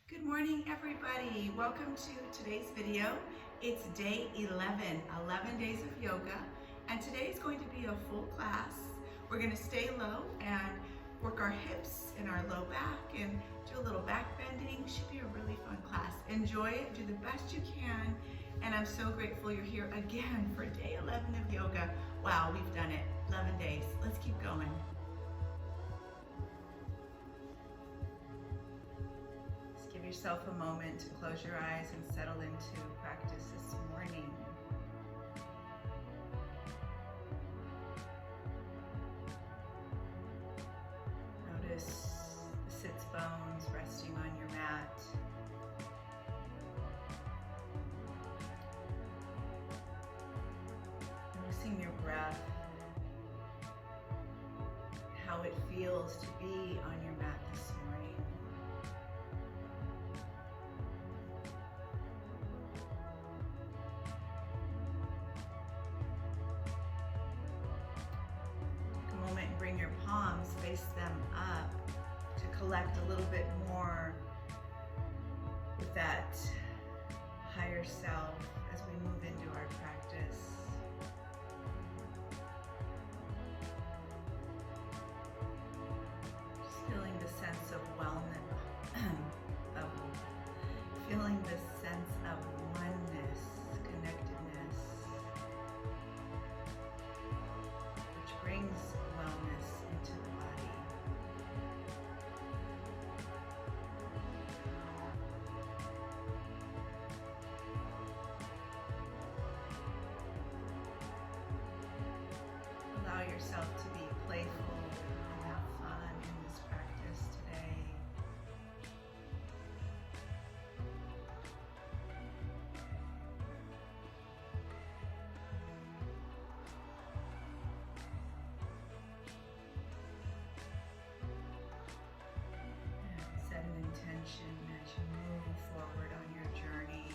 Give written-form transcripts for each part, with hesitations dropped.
Good morning, everybody. Welcome to today's video. It's day 11 days of yoga, and today is going to be a full class. We're going to stay low and work our hips and our low back and do a little back bending. Should be a really fun class. Enjoy it, do the best you can, and I'm so grateful you're here again for day 11 of yoga. Wow, we've done it, 11 days. Let's keep going. Give yourself a moment to close your eyes and settle into practice this morning. Notice the sits bones resting on your mat. Noticing your breath, how it feels to be on your mat this morning. Bring your palms, face them up to collect a little bit more with that higher self as we move into our practice. Just feeling the sense of wellness, feeling the sense of oneness, connectedness, which brings wellness into the body. Allow yourself to be playful and have fun in this practice today. Set an intention as you move forward on your journey.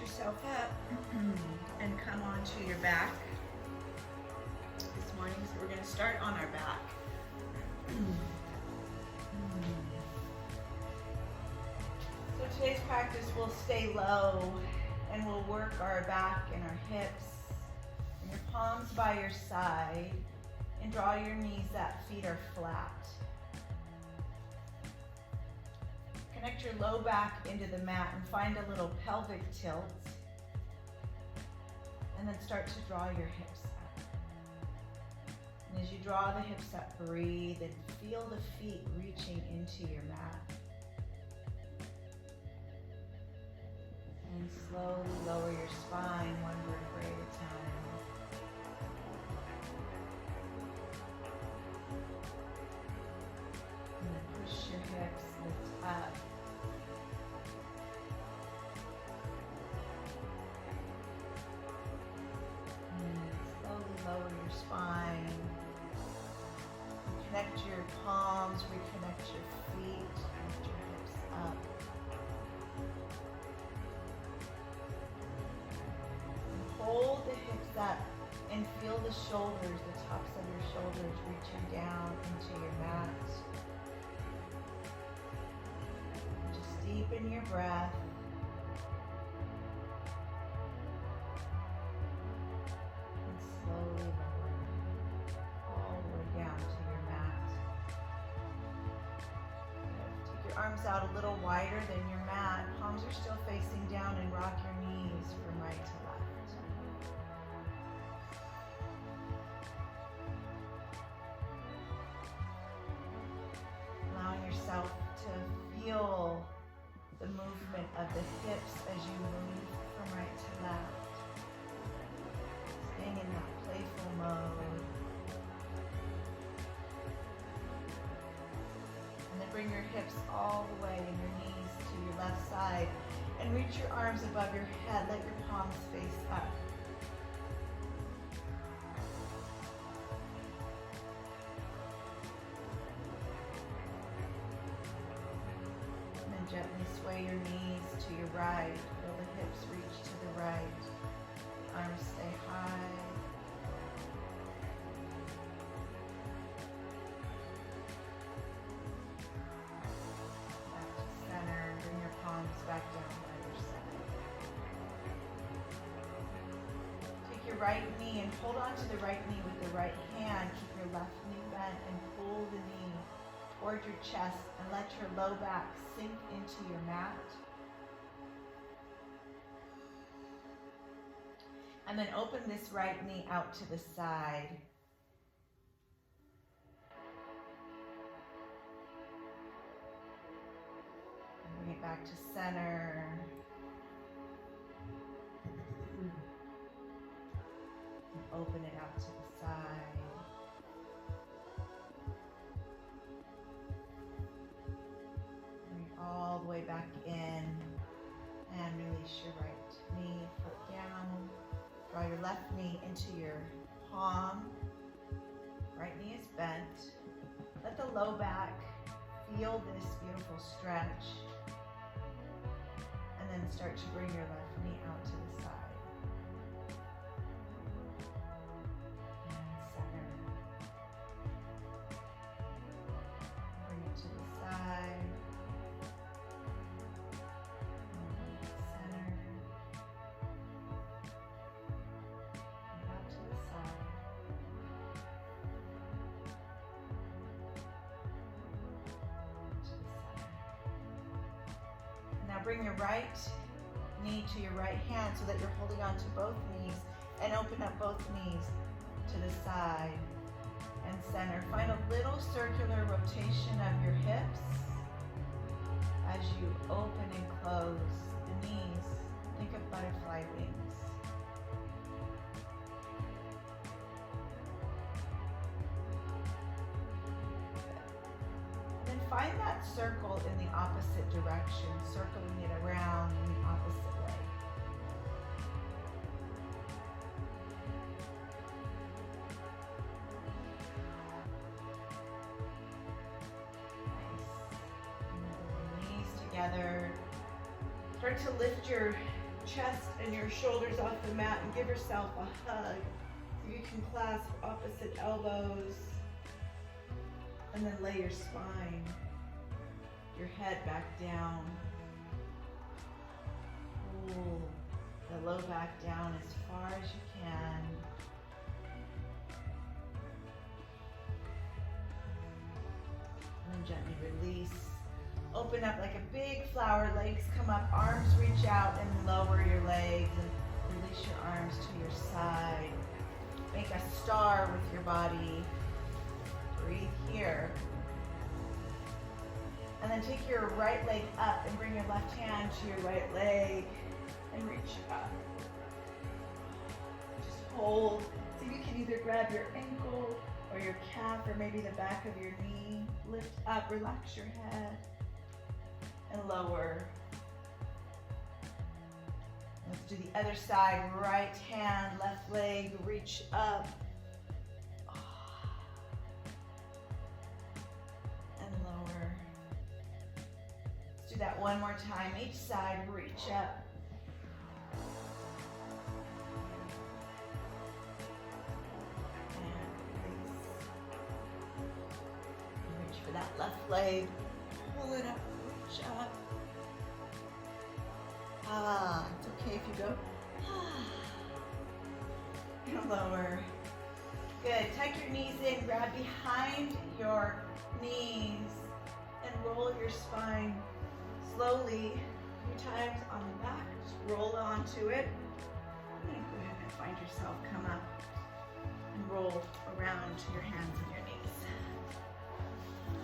Yourself up and come onto your back this morning. So we're going to start on our back. So today's practice will stay low and we'll work our back and our hips and your palms by your side and draw your knees that feet are flat. Connect your low back into the mat and find a little pelvic tilt. And then start to draw your hips up. And as you draw the hips up, breathe and feel the feet reaching into your mat. And slowly lower your spine one vertebrae at a time. And then push your hips, lift up. Lower your spine, connect your palms, reconnect your feet, lift your hips up. And hold the hips up and feel the shoulders, the tops of your shoulders reaching down into your mat. Just deepen your breath. Slowly lower all the way down to your mat. Take your arms out a little wider than your mat. Palms are still facing down and rock your knees from right to left. Allowing yourself to feel the movement of the hips as you move from right to left. Staying in that playful mode. And then bring your hips all the way and your knees to your left side And reach your arms above your head. Let your palms face up. And then gently sway your knees to your right. Feel the hips reach to the right. Arms stay high. Back to center. Bring your palms back down by your side. Take your right knee and hold on to the right knee with the right hand. Keep your left knee bent and pull the knee toward your chest and let your low back sink into your mat. And then open this right knee out to the side. And bring it back to center. And open it out to the side. Bring it all the way back in. And release your right knee, foot down. Draw your left knee into your palm. Right knee is bent. Let the low back feel this beautiful stretch. And then start to bring your left knee out to the side. And center. Bring it to the side. Bring your right knee to your right hand so that you're holding on to both knees, and open up both knees to the side and center. Find a little circular rotation of your hips as you open and close the knees. Think of butterfly wings. Find that circle in the opposite direction, circling it around in the opposite way. Nice. Knees together. Start to lift your chest and your shoulders off the mat and give yourself a hug. You can clasp opposite elbows. And then lay your spine, your head back down. Pull the low back down as far as you can. And then gently release. Open up like a big flower, legs come up, arms reach out and lower your legs and release your arms to your side. Make a star with your body. Breathe here. And then take your right leg up and bring your left hand to your right leg and reach up. Just hold. So you can either grab your ankle or your calf or maybe the back of your knee. Lift up, relax your head, and lower. Let's do the other side. Right hand, left leg, reach up. Do that one more time. Each side, reach up. And release. Reach for that left leg. Pull it up, reach up. It's okay if you go. And lower. Good. Tuck your knees in, grab behind your knees, and roll your spine. Slowly, a few times on the back, just roll onto it. And then go ahead and find yourself, come up and roll around to your hands and your knees.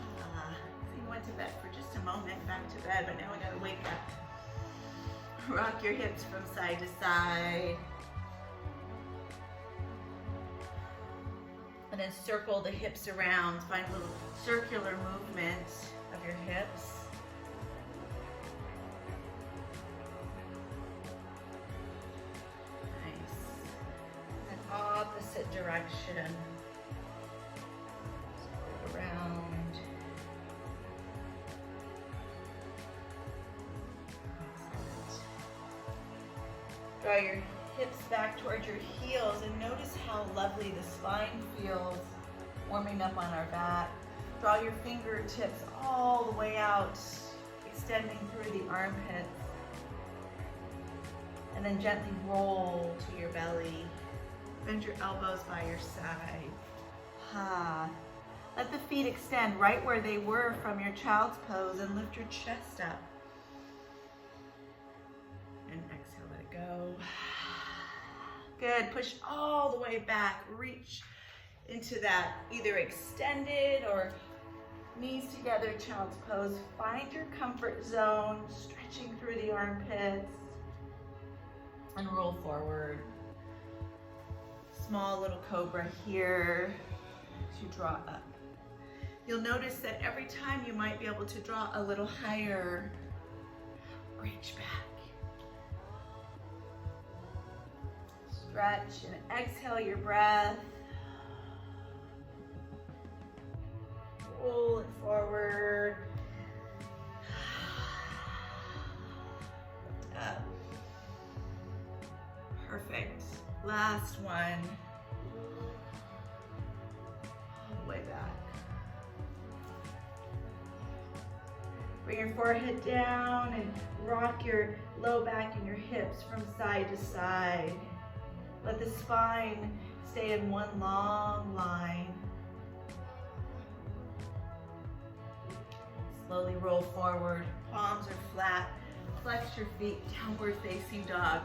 So you went to bed for just a moment, back to bed, but now we gotta wake up. Rock your hips from side to side. And then circle the hips around. Find a little circular movement of your hips. direction. Scroll around. Excellent. Draw your hips back towards your heels and notice how lovely the spine feels warming up on our back. Draw your fingertips all the way out, extending through the armpits. And then gently roll to your belly. Bend your elbows by your side. Let the feet extend right where they were from your child's pose and lift your chest up. And exhale, let it go. Good, push all the way back. Reach into that either extended or knees together child's pose. Find your comfort zone, stretching through the armpits. And roll forward. Small little cobra here to draw up. You'll notice that every time you might be able to draw a little higher. Reach back. Stretch and exhale your breath. Roll it forward. Up. Perfect. Last one. All the way back. Bring your forehead down and rock your low back and your hips from side to side. Let the spine stay in one long line. Slowly roll forward. Palms are flat. Flex your feet, downward facing dog.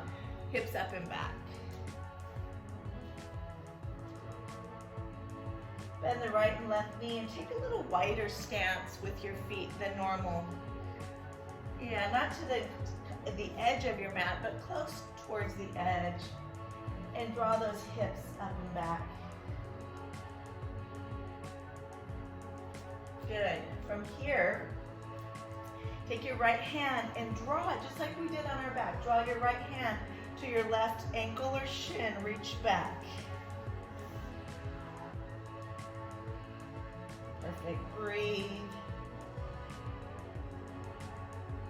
Hips up and back. Bend the right and left knee and take a little wider stance with your feet than normal. Yeah, not to the edge of your mat, but close towards the edge. And draw those hips up and back. Good. From here, take your right hand and draw it just like we did on our back. Draw your right hand to your left ankle or shin. Reach back. Perfect. Breathe.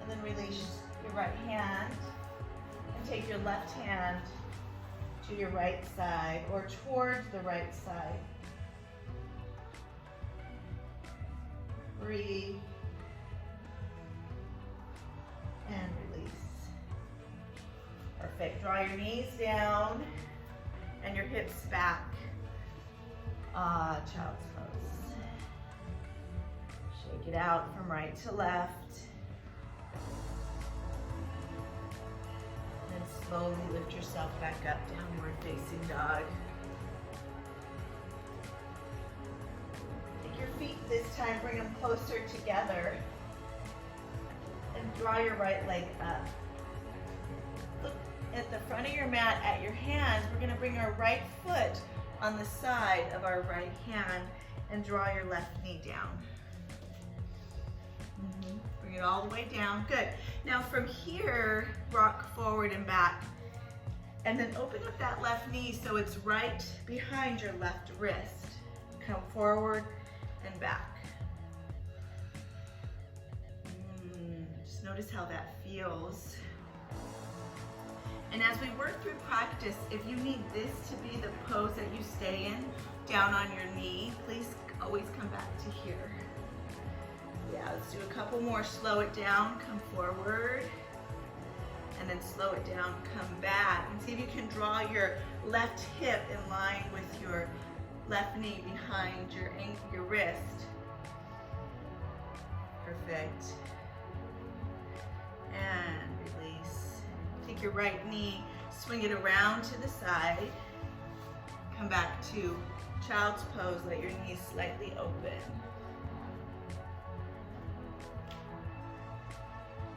And then release your right hand and take your left hand to your right side or towards the right side. Breathe. And release. Perfect. Draw your knees down and your hips back. Child's pose. Shake it out from right to left. And slowly lift yourself back up, downward facing dog. Take your feet this time, bring them closer together. And draw your right leg up. Look at the front of your mat at your hands. We're gonna bring our right foot on the side of our right hand and draw your left knee down. Bring it all the way down. Good. Now from here, rock forward and back. And then open up that left knee so it's right behind your left wrist. Come forward and back. Just notice how that feels. And as we work through practice, if you need this to be the pose that you stay in, down on your knee, please always come back to here. Yeah, let's do a couple more. Slow it down, come forward. And then slow it down, come back. And see if you can draw your left hip in line with your left knee behind your ankle, your wrist. Perfect. And release. Take your right knee, swing it around to the side. Come back to child's pose, let your knees slightly open.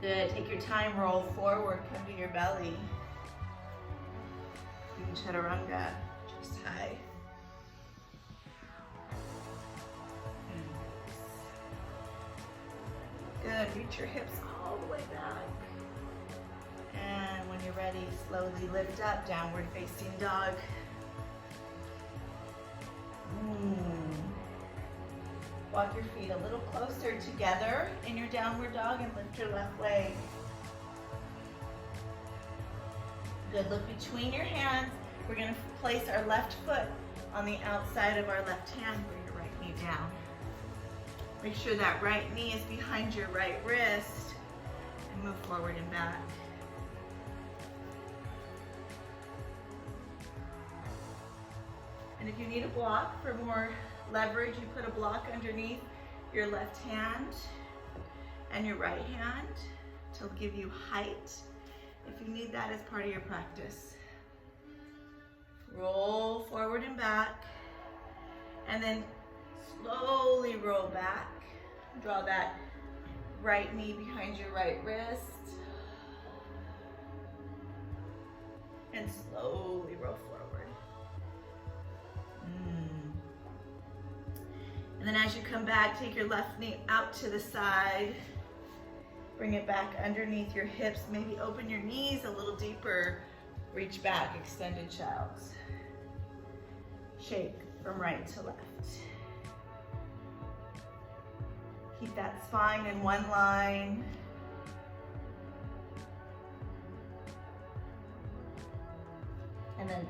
Good, take your time, roll forward, come to your belly. Chaturanga, chest high. Good, reach your hips all the way back. And when you're ready, slowly lift up, downward facing dog. Walk your feet a little closer together in your downward dog and lift your left leg. Good, look between your hands. We're gonna place our left foot on the outside of our left hand. Bring your right knee down. Make sure that right knee is behind your right wrist and move forward and back. And if you need a block for more leverage, you put a block underneath your left hand and your right hand to give you height if you need that as part of your practice. Roll forward and back, and then slowly roll back. Draw that right knee behind your right wrist, and slowly roll forward. And then as you come back, take your left knee out to the side. Bring it back underneath your hips. Maybe open your knees a little deeper. Reach back, extended child's. Shake from right to left. Keep that spine in one line. And then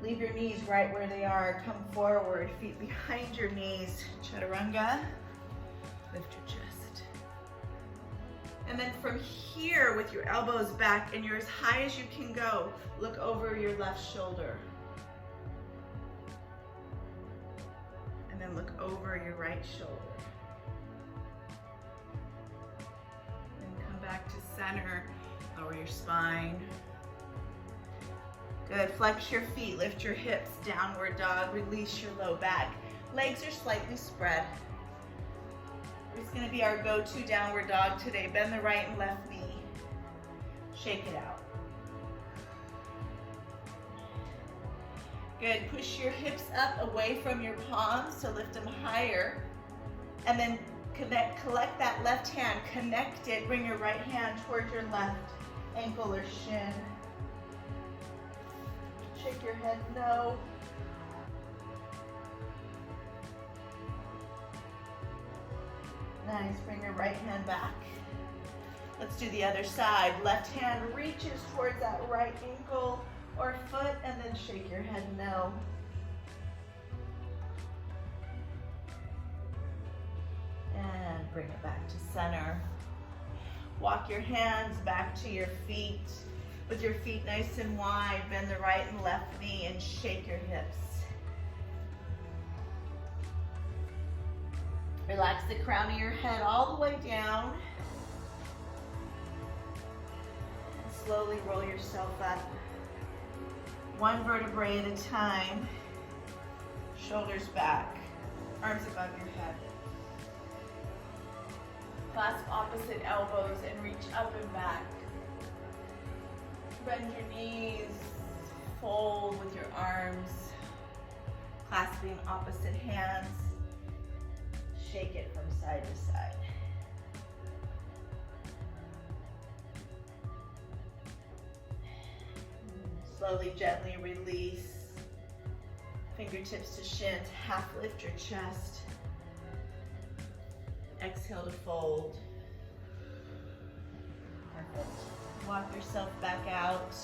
leave your knees right where they are. Come forward, feet behind your knees. Chaturanga. Lift your chest. And then from here, with your elbows back and you're as high as you can go, look over your left shoulder. And then look over your right shoulder. And come back to center, lower your spine. Good, flex your feet, lift your hips, downward dog, release your low back. Legs are slightly spread. It's gonna be our go-to downward dog today. Bend the right and left knee. Shake it out. Good, push your hips up away from your palms to lift them higher. And then collect that left hand, connect it, bring your right hand towards your left ankle or shin. Shake your head no. Nice, bring your right hand back. Let's do the other side. Left hand reaches towards that right ankle or foot and then shake your head no. And bring it back to center. Walk your hands back to your feet. With your feet nice and wide, bend the right and left knee and shake your hips. Relax the crown of your head all the way down. And slowly roll yourself up. One vertebrae at a time. Shoulders back, arms above your head. Clasp opposite elbows and reach up and back. Bend your knees, fold with your arms, clasping opposite hands. Shake it from side to side. Slowly, gently release. Fingertips to shins, half lift your chest. Exhale to fold. Perfect. Walk yourself back out.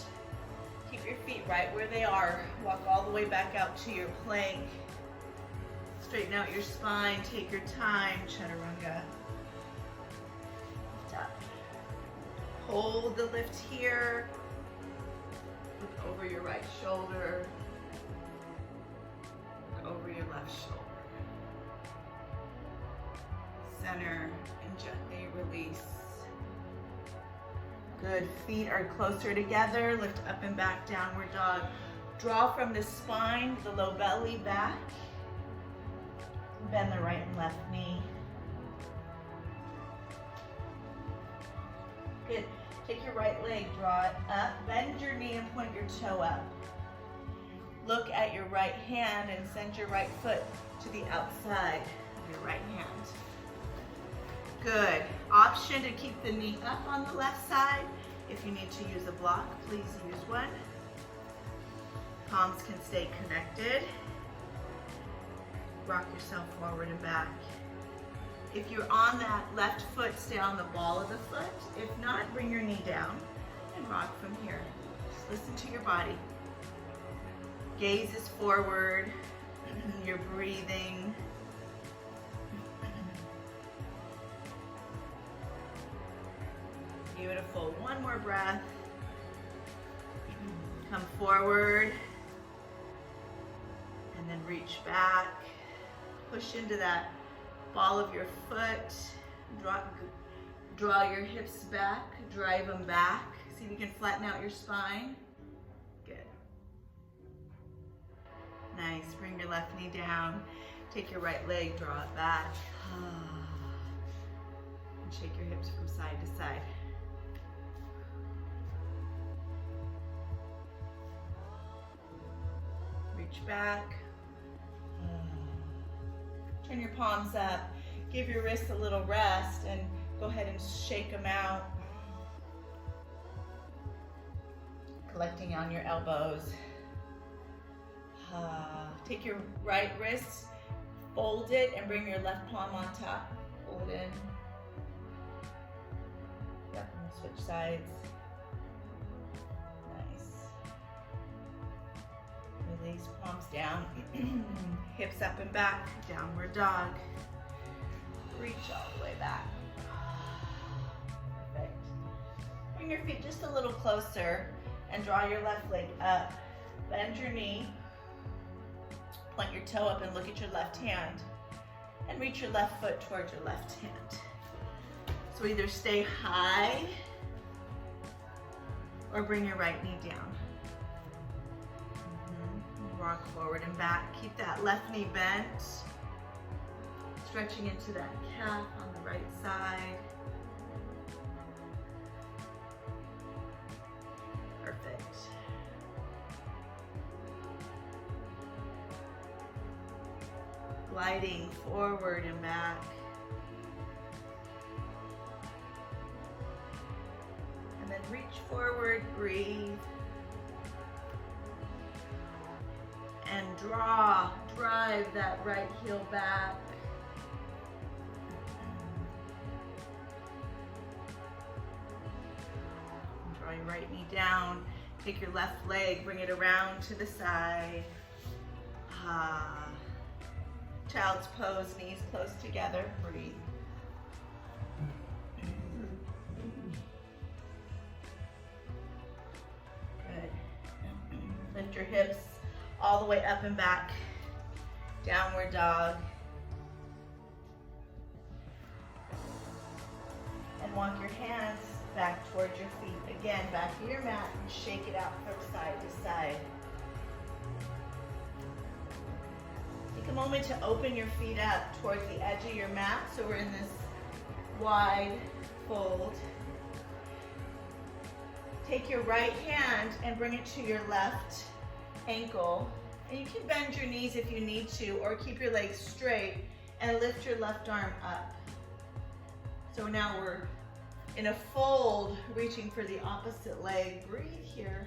Keep your feet right where they are. Walk all the way back out to your plank. Straighten out your spine. Take your time. Chaturanga. Lift up. Hold the lift here. Look over your right shoulder. Look over your left shoulder. Center and gently release. Good, feet are closer together. Lift up and back, downward dog. Draw from the spine, the low belly back. Bend the right and left knee. Good, take your right leg, draw it up. Bend your knee and point your toe up. Look at your right hand and send your right foot to the outside of your right hand. Good. Option to keep the knee up on the left side. If you need to use a block, please use one. Palms can stay connected. rock yourself forward and back. If you're on that left foot, stay on the ball of the foot. If not, bring your knee down and rock from here. Just listen to your body. Gaze is forward. You're breathing. Beautiful. One more breath. Come forward. And then reach back. Push into that ball of your foot. Draw your hips back. Drive them back. See if you can flatten out your spine. Good. Nice. Bring your left knee down. Take your right leg, draw it back. And shake your hips from side to side. Reach back. Turn your palms up. Give your wrists a little rest and go ahead and shake them out. Collecting on your elbows. Take your right wrist, fold it, and bring your left palm on top. Pull it in. Yep, and we'll switch sides. Nice. Release, palms down. Hips up and back, downward dog. Reach all the way back. Perfect. Bring your feet just a little closer and draw your left leg up. Bend your knee. Point your toe up and look at your left hand. And reach your left foot towards your left hand. So either stay high or bring your right knee down. Rock forward and back. Keep that left knee bent. Stretching into that calf on the right side. Perfect. Gliding forward and back. And then reach forward, breathe. And drive that right heel back. And draw your right knee down. Take your left leg, bring it around to the side. Child's pose, knees close together, breathe. Good. Lift your hips all the way up and back. Downward dog. And walk your hands back towards your feet. Again, back to your mat and shake it out from side to side. Take a moment to open your feet up towards the edge of your mat so we're in this wide fold. Take your right hand and bring it to your left ankle. And you can bend your knees if you need to, or keep your legs straight and lift your left arm up. So now we're in a fold, reaching for the opposite leg. Breathe here.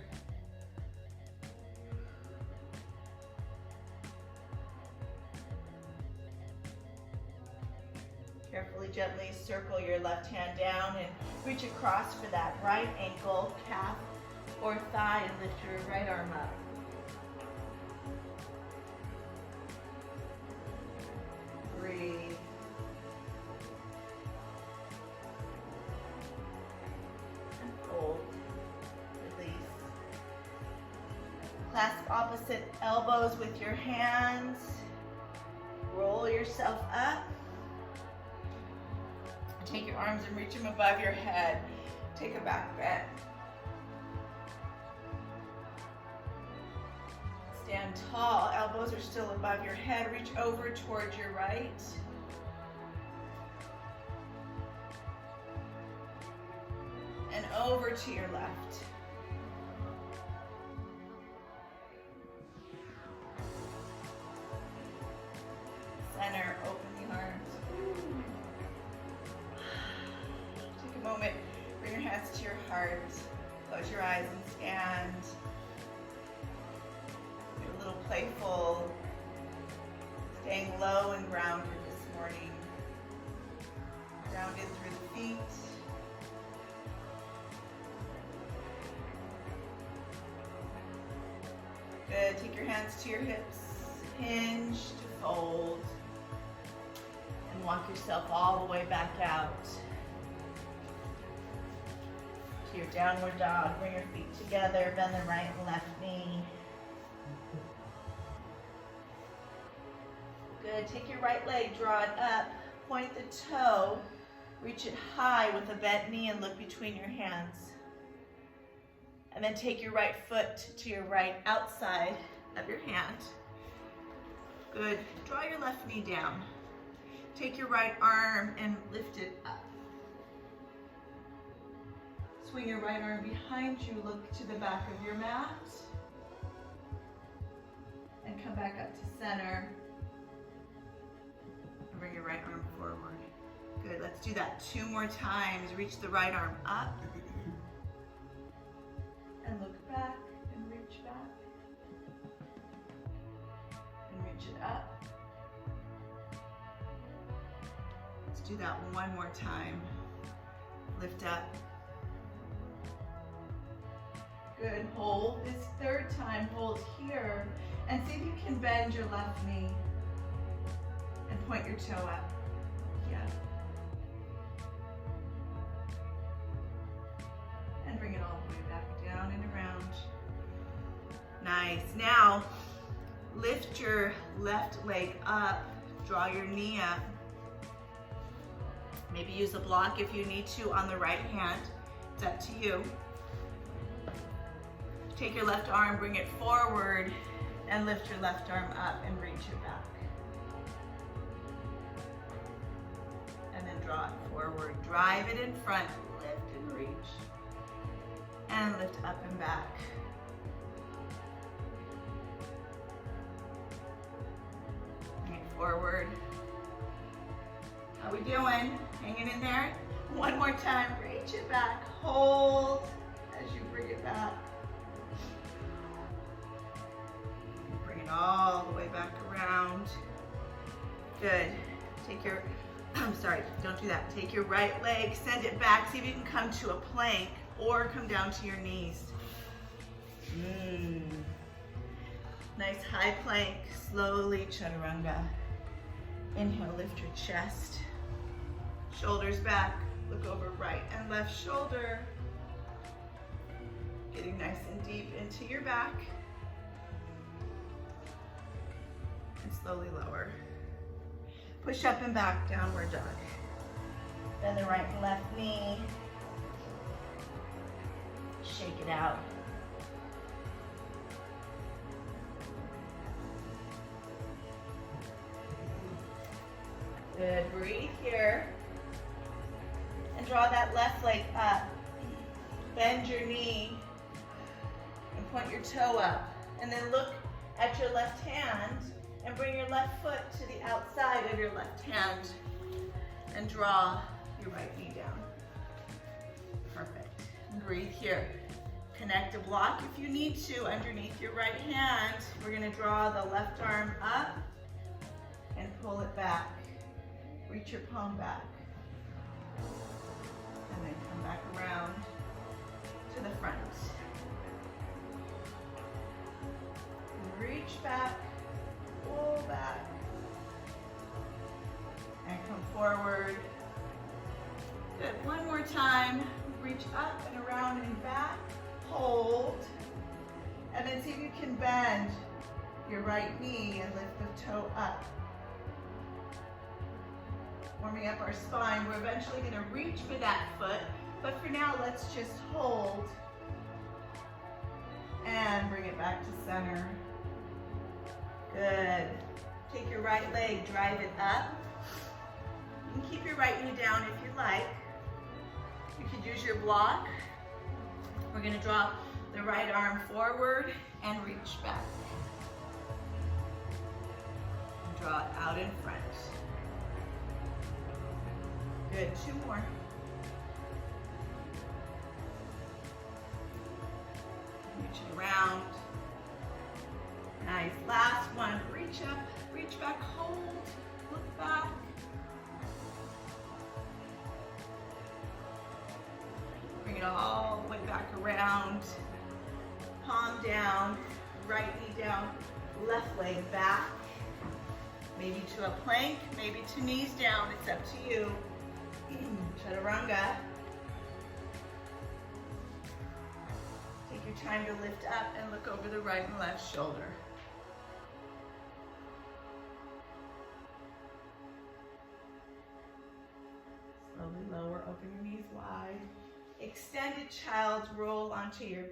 Carefully, gently circle your left hand down and reach across for that right ankle, calf, or thigh, and lift your right arm up. Breathe. And fold. Release. Clasp opposite elbows with your hands. Roll yourself up. Take your arms and reach them above your head. Take a back bend. Stand tall, elbows are still above your head. Reach over towards your right. And over to your left. Center, open the arms. Take a moment, bring your hands to your heart. Close your eyes and stand. Be a little playful. Staying low and grounded this morning. Grounded through the feet. Good. Take your hands to your hips. Hinge to fold. And walk yourself all the way back out to your downward dog. Bring your feet together. Bend the right and left knee. Good. Take your right leg, draw it up. Point the toe. Reach it high with a bent knee and look between your hands. And then take your right foot to your right outside of your hand. Good. Draw your left knee down. Take your right arm and lift it up. Swing your right arm behind you. Look to the back of your mat. And come back up to center. And bring your right arm forward. Good. Let's do that 2 more times. Reach the right arm up. And look back and reach back. And reach it up. Let's do that 1 more time. Lift up. Good. Hold. This 3rd time, hold here. And see if you can bend your left knee. And point your toe up. Yeah. And bring it all the way back down and around. Nice. Now, lift your left leg up. Draw your knee up. Maybe use a block if you need to on the right hand. It's up to you. Take your left arm, bring it forward, and lift your left arm up and reach it back. And then draw it forward. Drive it in front. Lift and reach. And lift up and back. Bring it forward. How we doing? Hanging in there? 1 more time. Reach it back. Hold as you bring it back. Bring it all the way back around. Good. Take your, I'm sorry, don't do that. Take your right leg, send it back. See if you can come to a plank or come down to your knees. Nice high plank. Slowly chaturanga. Inhale, lift your chest. Shoulders back. Look over right and left shoulder. Getting nice and deep into your back. And slowly lower. Push up and back, downward dog. Bend the right and left knee. Shake it out. Good, breathe here. And draw that left leg up. Bend your knee. And point your toe up. And then look at your left hand and bring your left foot to the outside of your left hand. And draw your right knee down. Perfect. And breathe here. Connect a block if you need to underneath your right hand. We're going to draw the left arm up and pull it back. Reach your palm back. And then come back around to the front. And reach back, pull back, and come forward. Good. 1 more time. Reach up and around and back. Hold. And then see if you can bend your right knee and lift the toe up. Warming up our spine. We're eventually going to reach for that foot, but for now, let's just hold and bring it back to center. Good. Take your right leg, drive it up. You can keep your right knee down if you like. You could use your block. We're going to draw the right arm forward and reach back. And draw it out in front. Good, 2 more. Reach it around. Nice. Nice. Last one. Reach up, reach back, hold, look back. Bring it all the way back around. Palm down, right knee down, left leg back. Maybe to a plank, maybe to knees down. It's up to you. Chaturanga. Take your time to lift up and look over the right and left shoulder. Slowly lower, open your knees wide. Extended child's roll onto your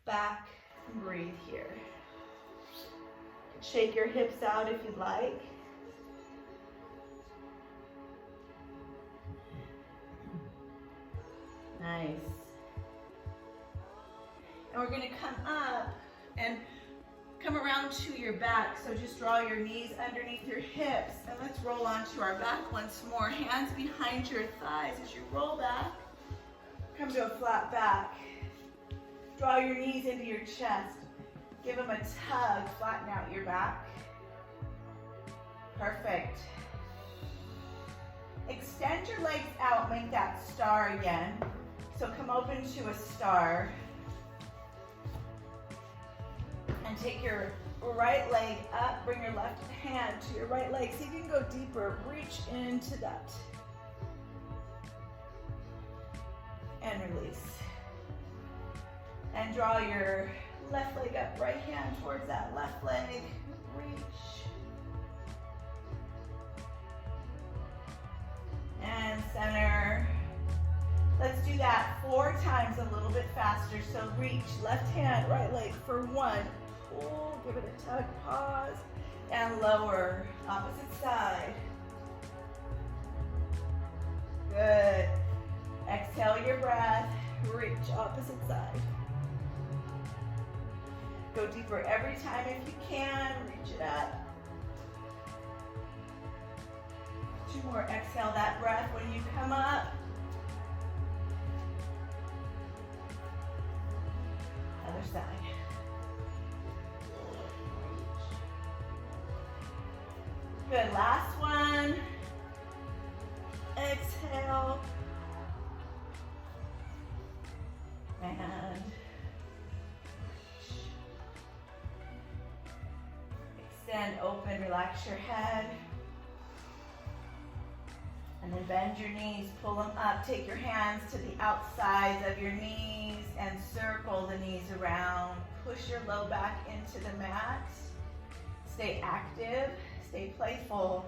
back and breathe here. Shake your hips out if you'd like. Nice. And we're going to come up and come around to your back. So just draw your knees underneath your hips and let's roll onto our back once more. Hands behind your thighs as you roll back. Come to a flat back. Draw your knees into your chest. Give them a tug. Flatten out your back. Perfect. Extend your legs out. Make that star again. So come open to a star. And take your right leg up. Bring your left hand to your right leg. See if you can go deeper. Reach into that. And release. And draw your left leg up, right hand towards that left leg. Reach. And center. Let's do that 4 times, a little bit faster. So reach, left hand, right leg for 1. Pull, give it a tug, pause, and lower. Opposite side. Good. Exhale your breath. Reach, opposite side. Go deeper every time if you can. Reach it up. 2 more. Exhale that breath when you come up. Other side. Good. Last one. Exhale. And extend, open, relax your head. And then bend your knees, pull them up. Take your hands to the outsides of your knees and circle the knees around. Push your low back into the mat. Stay active, stay playful.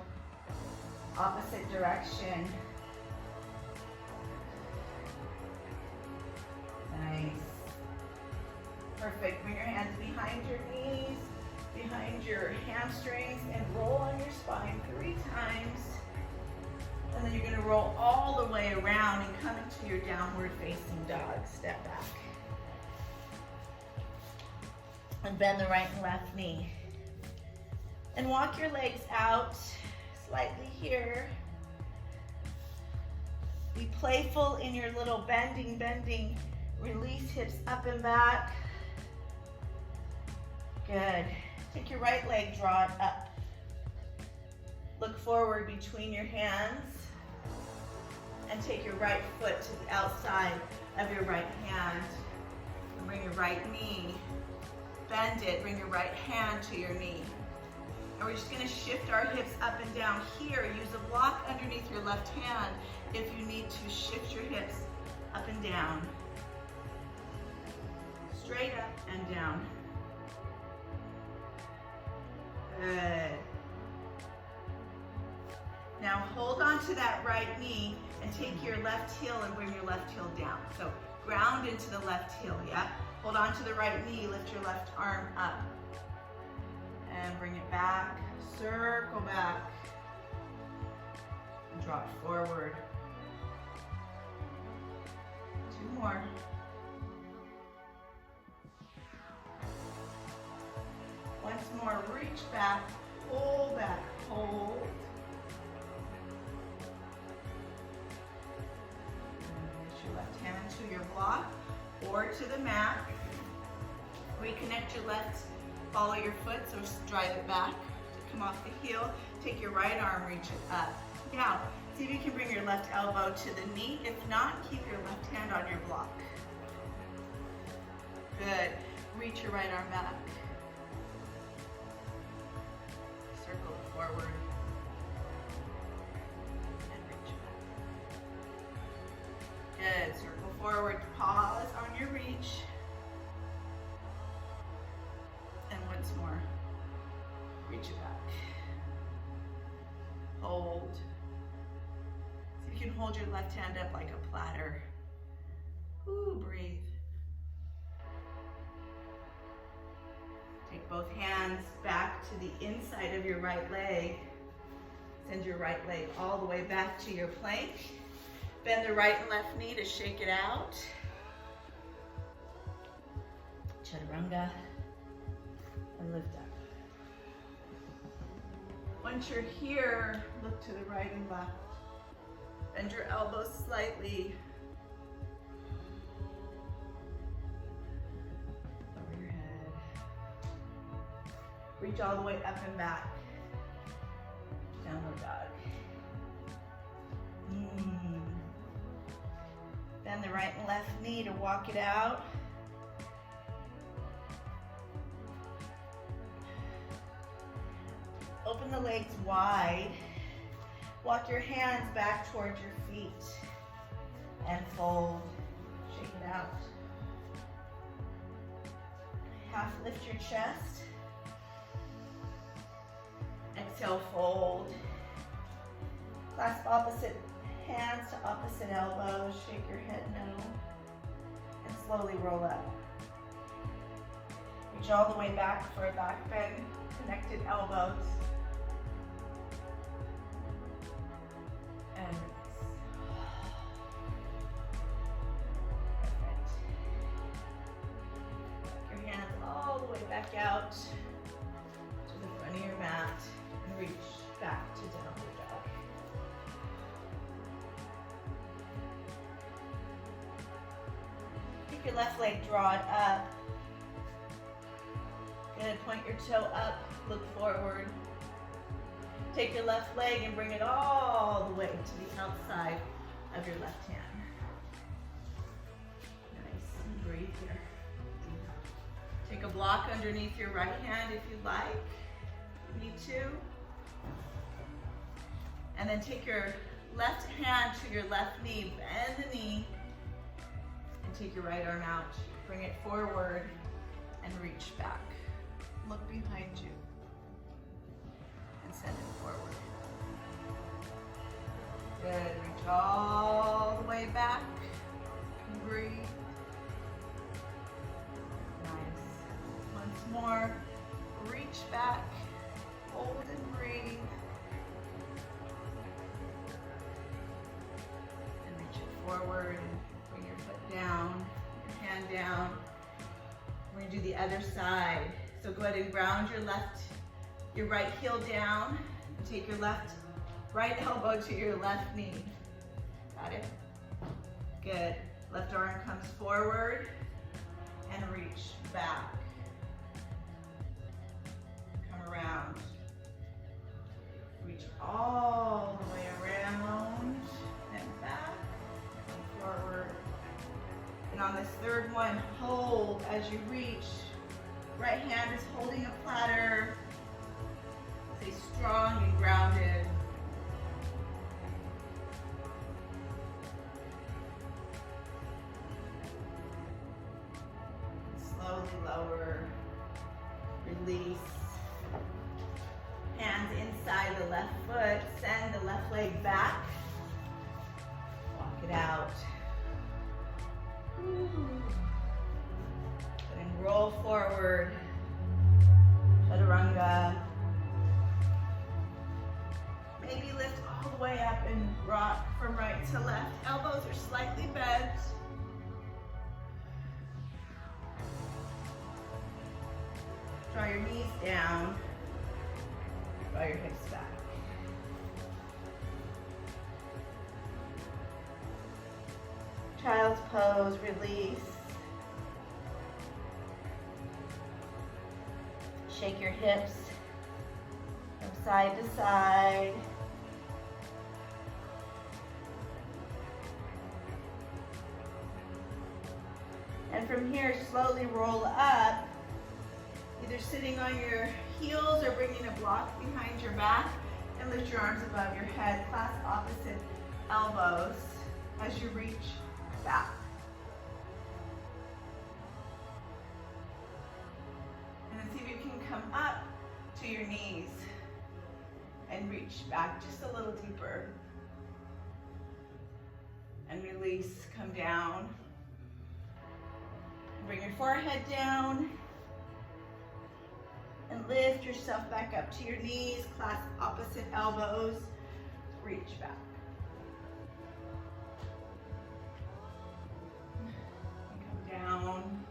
Opposite direction. Nice. Perfect. Bring your hands behind your knees, behind your hamstrings, and roll on your spine 3 times. And then you're going to roll all the way around and come into your downward facing dog. Step back. And bend the right and left knee. And walk your legs out slightly here. Be playful in your little bending. Release hips up and back. Good. Take your right leg, draw it up. Look forward between your hands. And take your right foot to the outside of your right hand. And bring your right knee. Bend it, bring your right hand to your knee. And we're just going to shift our hips up and down here. Use a block underneath your left hand if you need to shift your hips up and down. Straight up and down. Good. Now hold on to that right knee and take your left heel and bring your left heel down. So ground into the left heel, yeah? Hold on to the right knee, lift your left arm up. And bring it back, circle back. And draw it forward. 2 more. Once more, reach back, pull back, hold. Place your left hand to your block or to the mat. Reconnect your left Follow your foot, so drive it back. Come off the heel. Take your right arm, reach it up. Now, see if you can bring your left elbow to the knee. If not, keep your left hand on your block. Good. Reach your right arm back. Circle it forward. And reach back. Good. Circle forward. Pause on your reach. And once more. Reach it back. Hold. So you can hold your left hand up like a platter. Ooh, breathe. Take both hands back to the inside of your right leg. Send your right leg all the way back to your plank. Bend the right and left knee to shake it out. Chaturanga. And lift up. Once you're here, look to the right and left. Bend your elbows slightly. Over your head. Reach all the way up and back. Downward dog. Bend the right and left knee to walk it out. Open the legs wide. Walk your hands back towards your feet and fold. Shake it out. Half lift your chest. Exhale, fold. Clasp opposite hands to opposite elbows. Shake your head no. And slowly roll up. Reach all the way back for a back bend. Connected elbows. And perfect. Your hands all the way back out to the front of your mat and reach back to downward dog. Keep your left leg draw it up. Good. Point your toe up, look forward. Take your left leg and bring it all the way to the outside of your left hand. Nice, and breathe here. Take a block underneath your right hand if you'd like. You need to. And then take your left hand to your left knee, bend the knee, and take your right arm out. Bring it forward and reach back. Look behind you. Send it forward. Good. Reach all the way back. And breathe. Nice. Once more. Reach back. Hold and breathe. And reach it forward. Bring your foot down. Your hand down. We're going to do the other side. So go ahead and ground your right heel down, and take your right elbow to your left knee. Got it? Good. Left arm comes forward and reach back. Come around. Reach all the way around and back and forward. And on this third one, hold as you reach. Right hand is holding a platter. Stay strong and grounded. Slowly lower. Release. Hands inside the left foot. Send the left leg back. Walk it out. And roll forward. Chaturanga. Maybe lift all the way up and rock from right to left. Elbows are slightly bent. Draw your knees down. Draw your hips back. Child's pose, release. shake your hips from side to side. And from here, slowly roll up, either sitting on your heels or bringing a block behind your back, and lift your arms above your head. Clasp opposite elbows as you reach back. And then see if you can come up to your knees and reach back just a little deeper. And release, come down. Bring your forehead down. And lift yourself back up to your knees. Clasp opposite elbows. Reach back. And come down.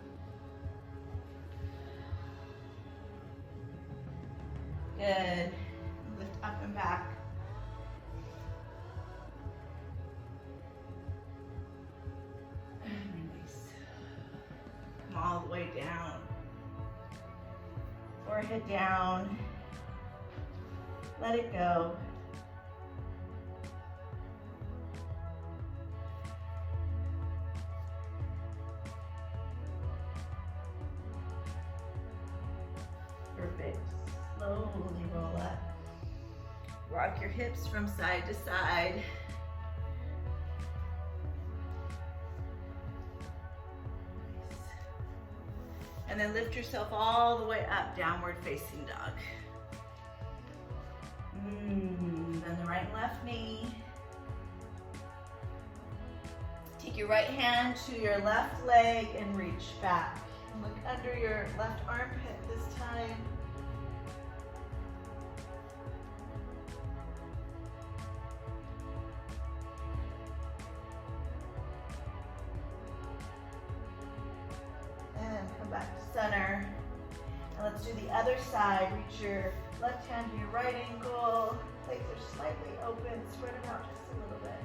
Good. Lift up and back. And release. Come all the way down. Forehead down. Let it go. Perfect. Slowly roll up. Rock your hips from side to side. And then lift yourself all the way up, downward facing dog. Then the right and left knee. Take your right hand to your left leg and reach back. Look under your left armpit this time. Back to center. And let's do the other side. Reach your left hand to your right ankle. Legs are slightly open. Spread them out just a little bit.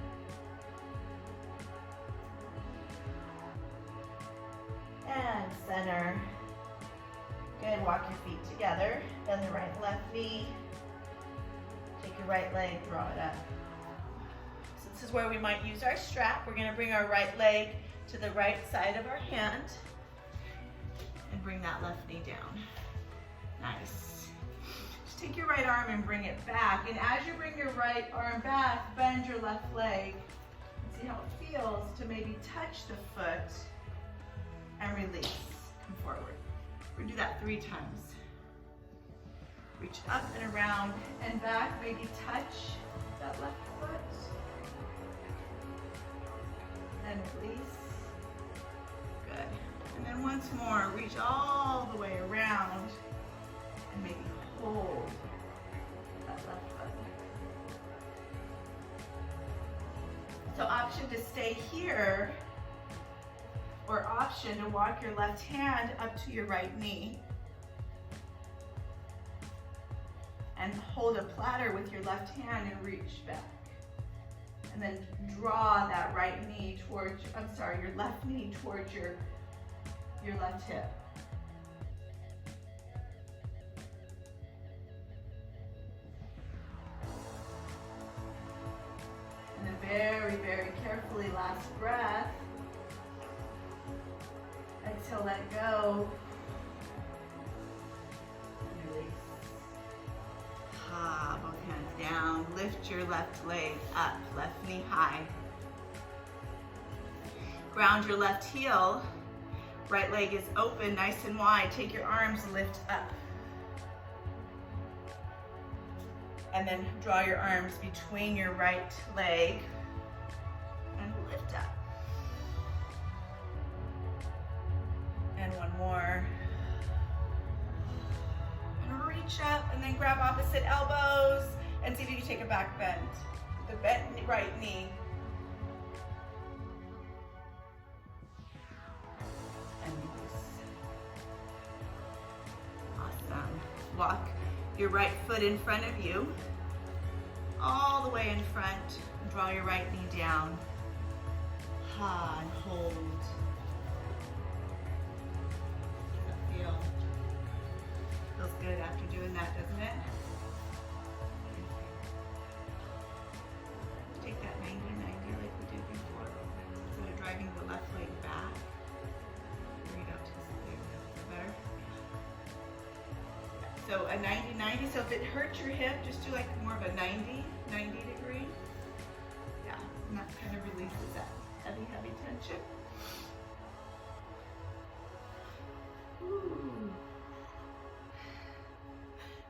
And center. Good. Walk your feet together. Bend the right and left knee. Take your right leg, draw it up. So this is where we might use our strap. We're going to bring our right leg to the right side of our hand. And bring that left knee down. Nice. Just take your right arm and bring it back. And as you bring your right arm back, bend your left leg. And see how it feels to maybe touch the foot and release. Come forward. We're gonna do that 3 times. Reach up and around and back. Maybe touch that left foot. And release. Good. And then once more, reach all the way around and maybe hold that left foot. So option to stay here, or option to walk your left hand up to your right knee and hold a platter with your left hand and reach back. And then draw that right knee towards, your left knee towards your left hip. And then very, very carefully, last breath. Exhale, let it go. And release. Both hands down. Lift your left leg up, left knee high. Ground your left heel. Right leg is open, nice and wide. Take your arms, lift up. And then draw your arms between your right leg and lift up. And one more. And reach up and then grab opposite elbows and see if you can take a back bend. The bent right knee. And release. Awesome. Walk your right foot in front of you, all the way in front. Draw your right knee down. And hold. Feel. Feels good after doing that, doesn't it? Take that 90-90 like we did before. Instead of driving the left leg back, bring it up to the center. Is that better? So a 90-90. So if it hurts your hip, just do like more of a 90 degree. Yeah, and that kind of releases that heavy tension. Ooh.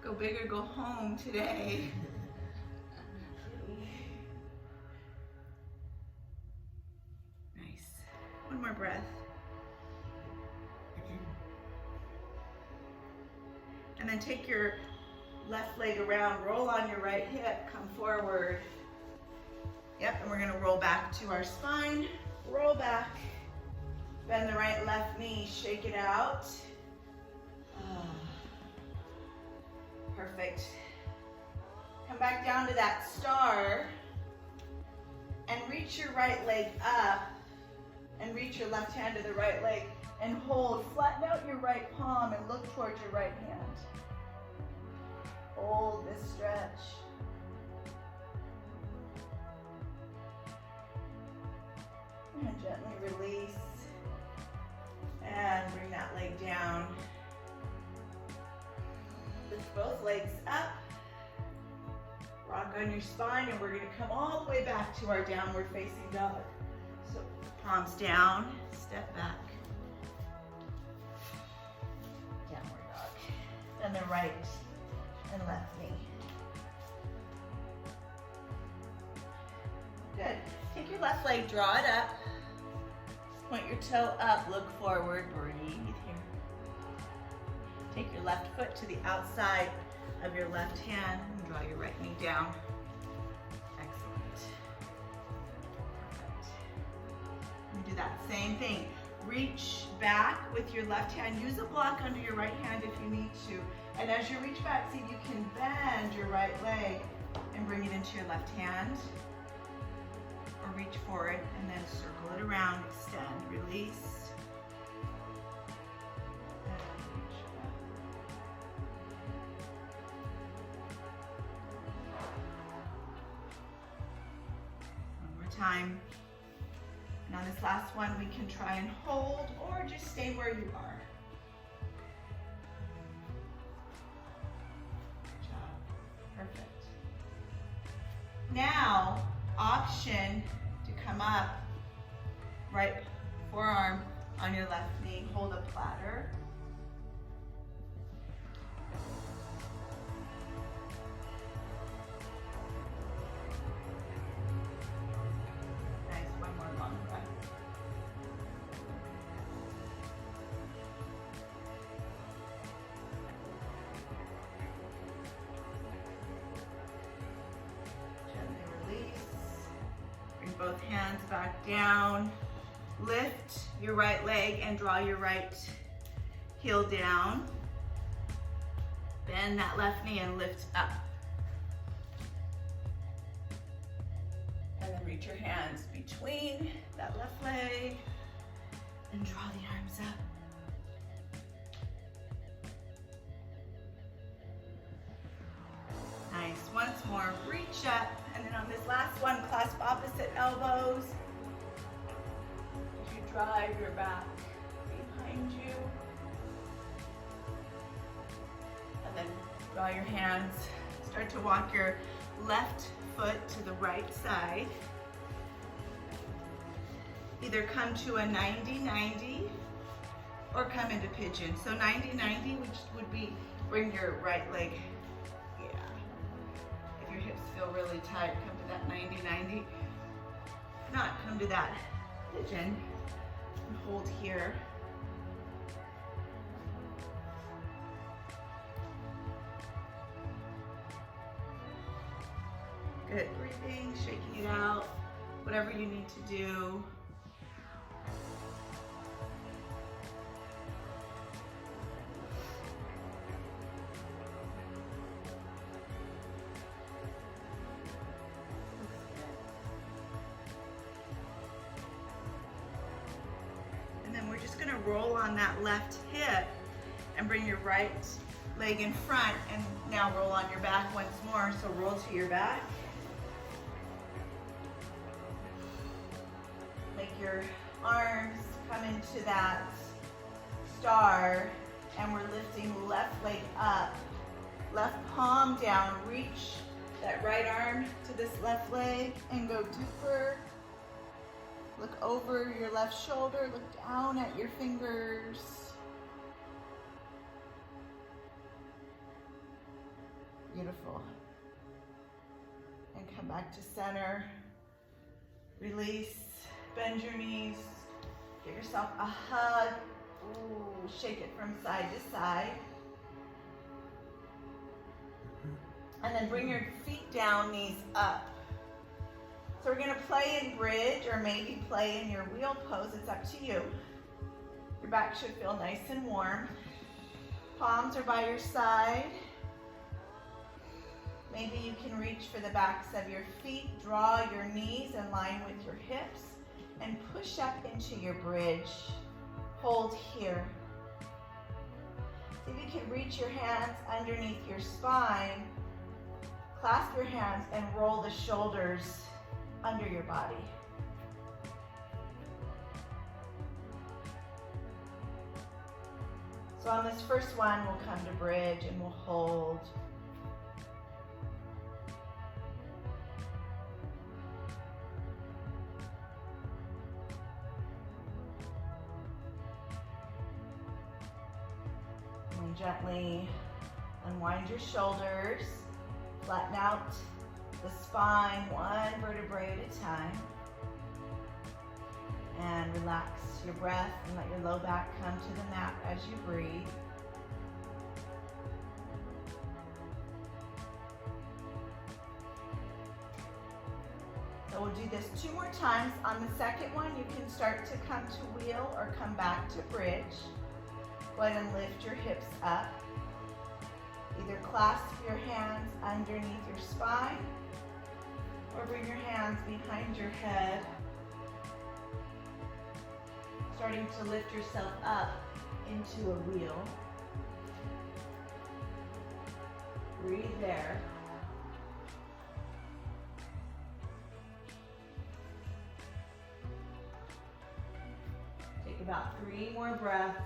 Go big or go home today. Nice. One more breath. And then take your left leg around, roll on your right hip, come forward. Yep, and we're gonna roll back to our spine. Roll back. Bend the right left knee, shake it out. Perfect. Come back down to that star and reach your right leg up and reach your left hand to the right leg and hold. Flatten out your right palm and look towards your right hand. Hold this stretch. And gently release. And bring that leg down. Lift both legs up. Rock on your spine, and we're going to come all the way back to our downward facing dog. So palms down, step back. Downward dog. And the right and left knee. Good. Take your left leg, draw it up. Point your toe up, look forward, breathe here. Take your left foot to the outside of your left hand and draw your right knee down. Excellent. Perfect. And do that same thing. Reach back with your left hand. Use a block under your right hand if you need to. And as you reach back, see if you can bend your right leg and bring it into your left hand. Or reach for it and then circle it around, extend, release. And reach back. One more time. And on this last one, we can try and hold or just stay where you are. Good job. Perfect. Now, option to come up, right forearm on your left knee, hold a platter. Nice, one more long breath. Both hands back down. Lift your right leg and draw your right heel down. Bend that left knee and lift up. And then reach your hands between that left leg and draw the arms up. Nice. Once more, reach up. And then on this last one, clasp opposite elbows. As you drive your back behind you. And then draw your hands. Start to walk your left foot to the right side. Either come to a 90-90 or come into pigeon. So 90-90, which would be bring your right leg. Your hips feel really tight, come to that 90-90. If not, come to that pigeon and hold here. Good, breathing, shaking it out, whatever you need to do. We're just going to roll on that left hip and bring your right leg in front, and now roll on your back once more. So roll to your back. Make your arms come into that star, and we're lifting left leg up, left palm down. Reach that right arm to this left leg and go deeper. Look over your left shoulder, look down at your fingers. Beautiful. And come back to center. Release, bend your knees, give yourself a hug. Ooh, shake it from side to side. And then bring your feet down, knees up. So we're gonna play in bridge or maybe play in your wheel pose, it's up to you. Your back should feel nice and warm. Palms are by your side. Maybe you can reach for the backs of your feet, draw your knees in line with your hips, and push up into your bridge. Hold here. See if you can reach your hands underneath your spine, clasp your hands, and roll the shoulders under your body. So on this first one, we'll come to bridge and we'll hold. And gently unwind your shoulders, flatten out the spine one vertebrae at a time, and relax your breath and let your low back come to the mat as you breathe. So we'll do this 2 more times. On the second one, you can start to come to wheel or come back to bridge. Go ahead and lift your hips up. Either clasp your hands underneath your spine or bring your hands behind your head, starting to lift yourself up into a wheel. Breathe there. Take about 3 more breaths,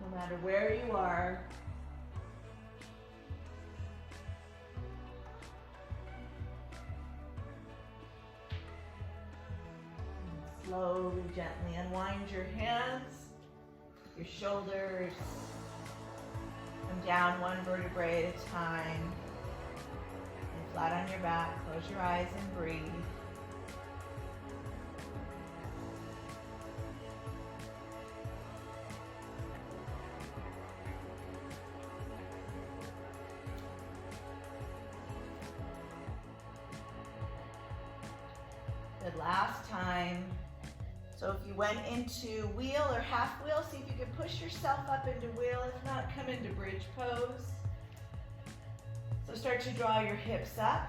no matter where you are. Slowly, gently unwind your hands, your shoulders, come down 1 vertebrae at a time. And flat on your back, close your eyes and breathe. Good, last time. So if you went into wheel or half wheel, see if you can push yourself up into wheel. If not, come into bridge pose. So start to draw your hips up.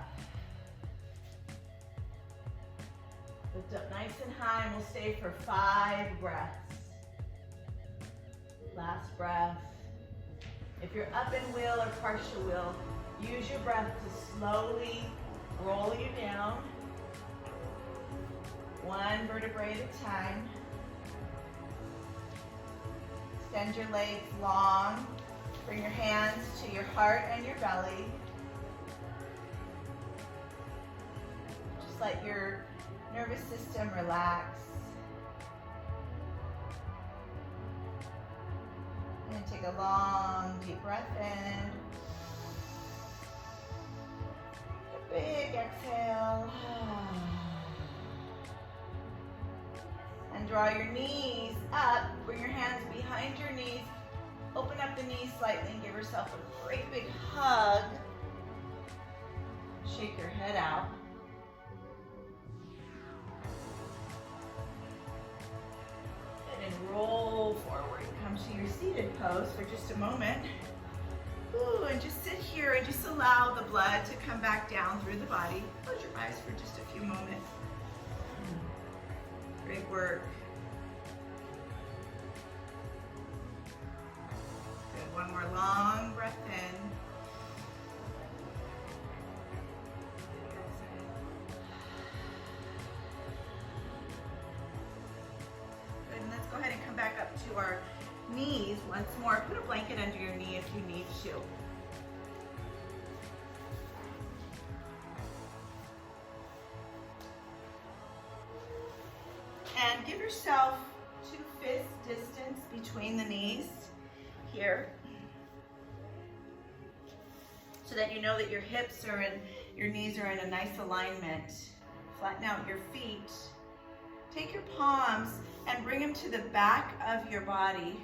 Lift up nice and high, and we'll stay for 5 breaths. Last breath. If you're up in wheel or partial wheel, use your breath to slowly roll you down. 1 vertebrae at a time. Extend your legs long. Bring your hands to your heart and your belly. Just let your nervous system relax. And take a long, deep breath in. A big exhale. And draw your knees up, bring your hands behind your knees, open up the knees slightly and give yourself a great big hug. Shake your head out. And then roll forward. Come to your seated pose for just a moment. Ooh, and just sit here and just allow the blood to come back down through the body. Close your eyes for just a few moments. Great work. Good. One more long breath in. Good, and let's go ahead and come back up to our knees once more. Put a blanket under your knee if you need to. And give yourself 2 fist distance between the knees here, so that you know that your hips are in, your knees are in a nice alignment. Flatten out your feet. Take your palms and bring them to the back of your body,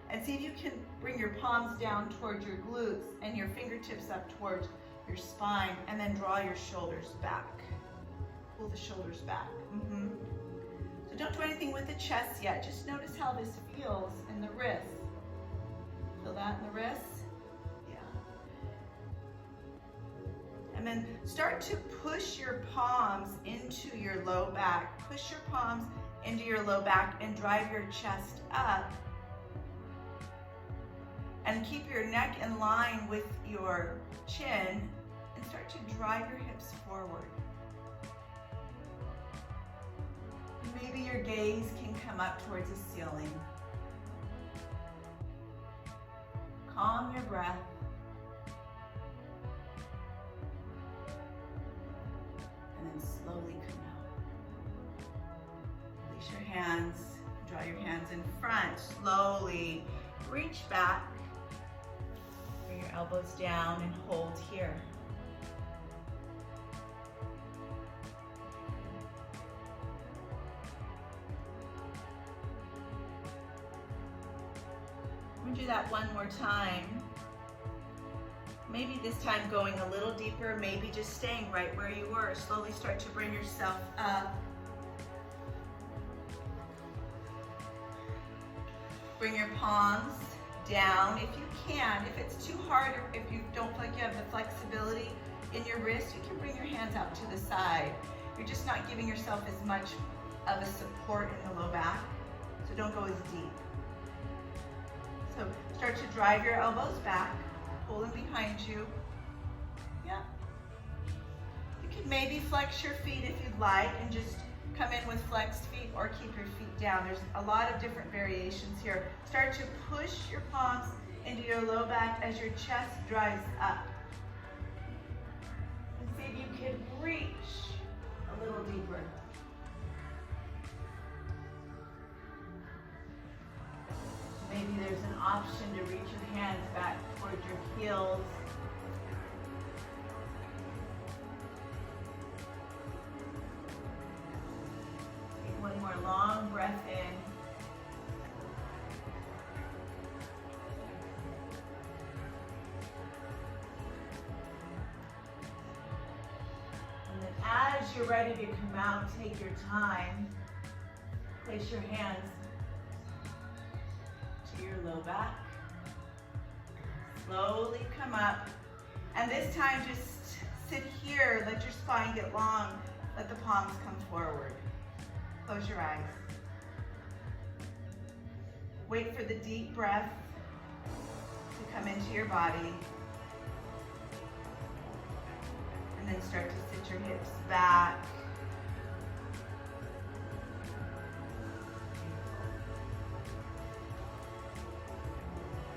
and see if you can bring your palms down towards your glutes and your fingertips up towards your spine, and then draw your shoulders back. Pull the shoulders back. So don't do anything with the chest yet. Just notice how this feels in the wrists. Feel that in the wrists? Yeah. And then start to push your palms into your low back. Push your palms into your low back and drive your chest up. And keep your neck in line with your chin, and start to drive your hips forward. Maybe your gaze can come up towards the ceiling. Calm your breath. And then slowly come out. Release your hands. Draw your hands in front. Slowly reach back. Bring your elbows down and hold here. We'll do that one more time. Maybe this time going a little deeper, maybe just staying right where you were. Slowly start to bring yourself up. Bring your palms down if you can. If it's too hard, or if you don't feel like you have the flexibility in your wrist, you can bring your hands out to the side. You're just not giving yourself as much of a support in the low back, so don't go as deep. So start to drive your elbows back, pull them behind you. Yeah. You can maybe flex your feet if you'd like, and just come in with flexed feet, or keep your feet down. There's a lot of different variations here. Start to push your palms into your low back as your chest drives up. And see if you can reach a little deeper. Maybe there's an option to reach your hands back towards your heels. Take one more long breath in. And then as you're ready to come out, take your time. Place your hands to your low back. Slowly come up. And this time just sit here, let your spine get long, let the palms come forward. Close your eyes. Wait for the deep breath to come into your body. And then start to sit your hips back.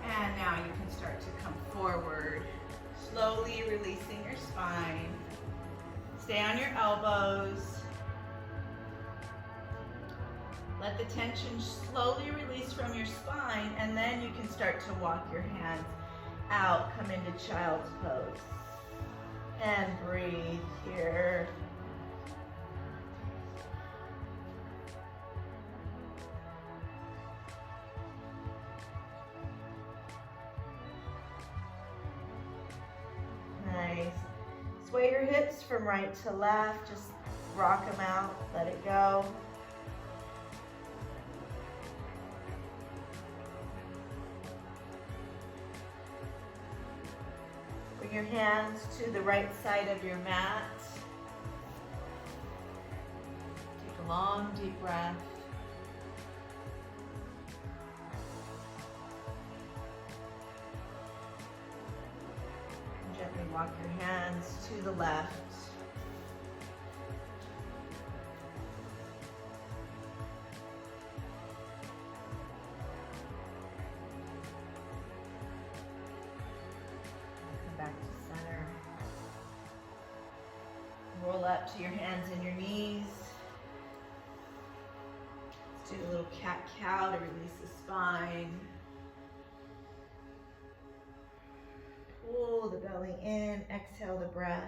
And now you can start to come forward, slowly releasing your spine. Stay on your elbows. Let the tension slowly release from your spine, and then you can start to walk your hands out, come into child's pose. And breathe here. Nice. Sway your hips from right to left. Just rock them out. Let it go. Bring your hands to the right side of your mat. Take a long, deep breath. walk your hands to the left. Come back to center. Roll up to your hands and your knees. Let's do a little cat-cow to release the spine. Pull the belly in, exhale the breath.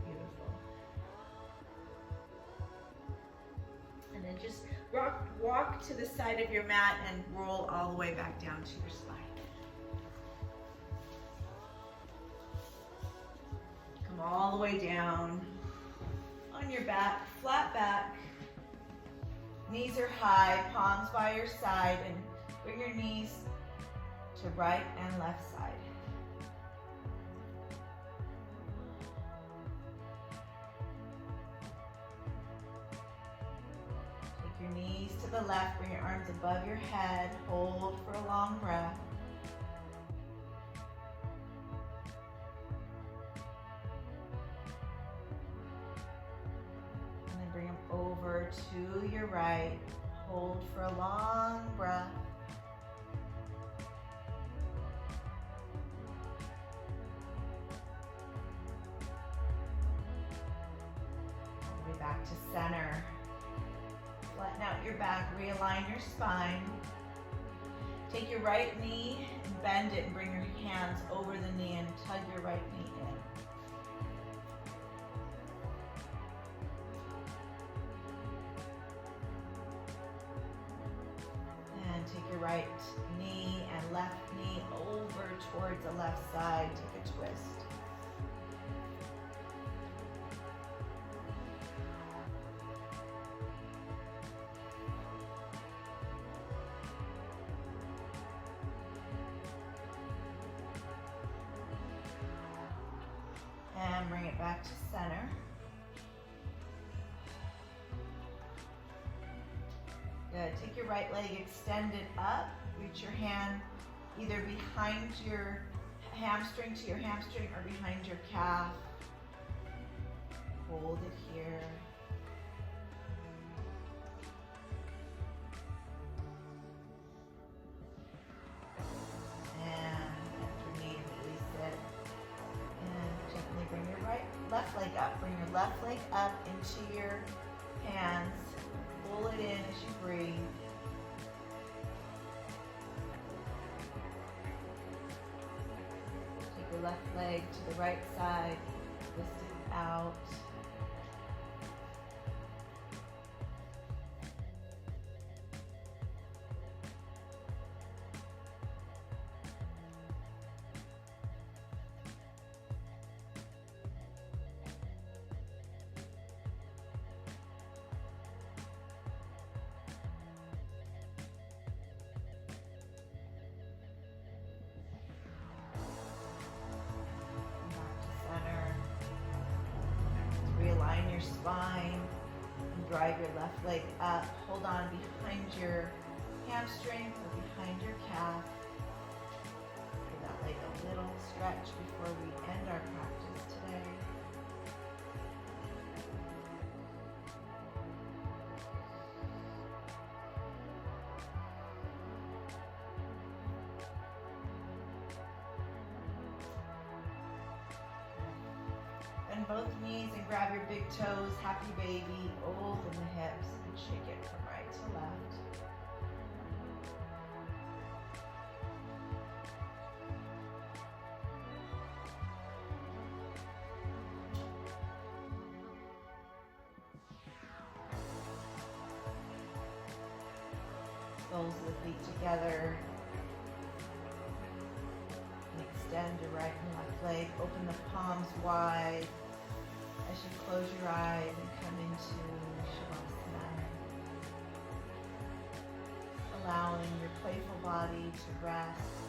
Beautiful. And then just walk to the side of your mat and roll all the way back down to your spine. All the way down on your back, flat back. Knees are high, palms by your side, and bring your knees to right and left side. Take your knees to the left, bring your arms above your head, hold for a long breath. Bring them over to your right. Hold for a long breath. All the way back to center. Flatten out your back, realign your spine. Take your right knee and bend it and bring your hands over the knee and tug your right knee in. Take your right knee and left knee over towards the left side. Take a twist. And bring it back to center. Good. Take your right leg, extend it up. Reach your hand either behind your hamstring to your hamstring or behind your calf. Hold it here. And bend your knee, release it. And gently bring your left leg up. Bring your left leg up into your hands. Pull it in as you breathe. Take your left leg to the right side, twist it out. Realign your spine and drive your left leg up. Hold on behind your hamstring or behind your calf. Give that leg a little stretch before we end our practice today. Bend both knees and grab your big toes, happy baby, open the hips and shake it from right to left. Soles of the feet together. And extend your right and left leg. Open the palms wide as you close your eyes and come into Shavasana. Allowing your playful body to rest.